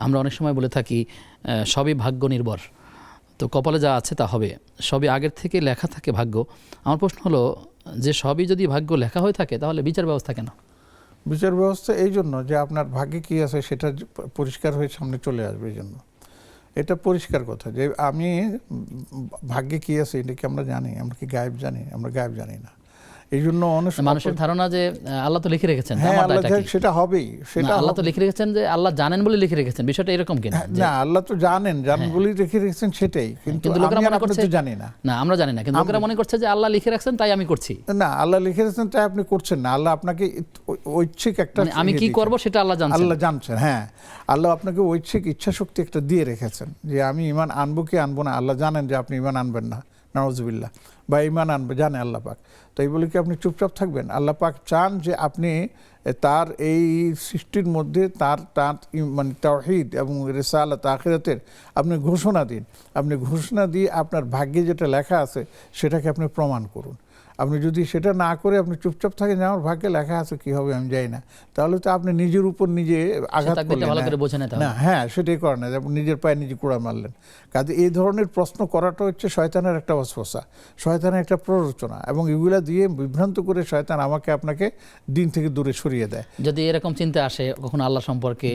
আমরা অনেক সময় বলে থাকি সবই ভাগ্য নির্ভর, তো কপালে যা আছে তা হবে, সবই আগের থেকে লেখা থাকে ভাগ্য। আমার প্রশ্ন হলো যে সবই যদি ভাগ্য লেখা হয়ে থাকে তাহলে বিচার ব্যবস্থা কেন? বিচার ব্যবস্থা এই জন্য যে আপনার ভাগ্যে কী আছে সেটা পরিষ্কার হয়ে সামনে চলে আসবে, এই জন্য এটা পরিষ্কার কথা যে আমি ভাগ্যে কী আছে এটা কি আমরা জানি? আমরা কি গায়েব জানি? আমরা গায়েব জানি না। এই জন্য অনেক মানুষের ধারণা যে আল্লাহ তো লিখে রেখেছেন, হ্যাঁ আল্লাহ সেটা হবেই, সেটা আল্লাহ তো লিখে রেখেছেন যে আল্লাহ জানেন বলে লিখে রেখেছেন, বিষয়টা এরকম কিনা? না, আল্লাহ তো জানেন বলেই রেখে রেখেছেন সেটাই, কিন্তু লোকেরা মনে আপনি করছে তো জানি না। না আমরা জানি না, কিন্তু লোকেরা মনে করছে যে আল্লাহ লিখে রাখছেন তাই আমি করছি। না, আল্লাহ লিখে রেখেছেন তাই আপনি করছেন না। আল্লাহ আপনাকে ঐচ্ছিক একটা আমি কি করব সেটা আল্লাহ জানেন। আল্লাহ জানছেন, হ্যাঁ। আল্লাহ আপনাকে ঐচ্ছিক ইচ্ছা শক্তি একটা দিয়ে রেখেছেন যে আমি ঈমান আনবো কি আনবো না। আল্লাহ জানেন যে আপনি ঈমান আনবেন না, নাউজুবিল্লাহ, বা ঈমান আনবে জানে আল্লাহ পাক। তো এই বলে কি আপনি চুপচাপ থাকবেন? আল্লাহ পাক চান যে আপনি তার এই সৃষ্টির মধ্যে তার মানে তাওহীদ এবং রিসালাত আখিরাতের আপনি ঘোষণা দিন। আপনি ঘোষণা দিয়ে আপনার ভাগ্যে যেটা লেখা আছে সেটাকে আপনি প্রমাণ করুন। আপনি যদি সেটা না করে আপনি চুপচাপ থাকেন যে আমার ভাগ্যে লেখা আছে কী হবে আমি জানি না, তাহলে তো আপনি নিজের উপর নিজে আঘাত করলেন না। হ্যাঁ, সেটাই করেন না, আপনি নিজের পায়ে নিজে কুড়া মারলেন। কাজে এই ধরনের প্রশ্ন করাটা হচ্ছে শয়তানের একটা ওয়াসওয়াসা, শয়তানের একটা প্ররোচনা, এবং এগুলা দিয়ে বিভ্রান্ত করে শয়তান আমাকে আপনাকে দিন থেকে দূরে সরিয়ে দেয়। যদি এরকম চিন্তা আসে কখনো আল্লাহ সম্পর্কে,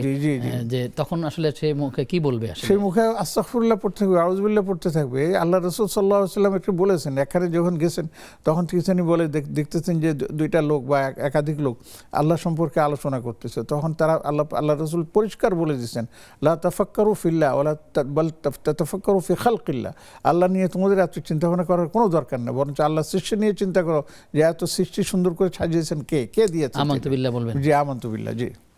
যে তখন আসলে সে মুখে কি বলবে? সেই মুখে আস্তাগফিরুল্লাহ পড়তে থাকবে, আউযুবিল্লাহ পড়তে থাকবে। আল্লাহ রাসূল সাল্লাল্লাহু আলাইহি ওয়াসাল্লাম একটু বলেছেন, এখানে যখন গেছেন তখন তিনি বলে দেখতেছেন যে দুইটা লোক বা একাধিক লোক আল্লাহ সম্পর্কে আলোচনা করতেছে, তখন তারা আল্লাহ রাসূল পরিষ্কার বলে দিয়েছেন, লা তাফাক্কারু ফিল্লাহ ওয়ালা বাল তাতাফাক্কারু ফি খালকিল্লাহ। আল্লাহ নিয়ে তোমাদের এত চিন্তা ভাবনা করার কোনো দরকার নেই, বরঞ্চ আল্লাহ সৃষ্টি নিয়ে চিন্তা করো যে এত সৃষ্টি সুন্দর করে সাজিয়েছেন কে দিয়েছেন। আমানতু বিল্লাহ বলবেন। জি, আমানতু বিল্লাহ, জি।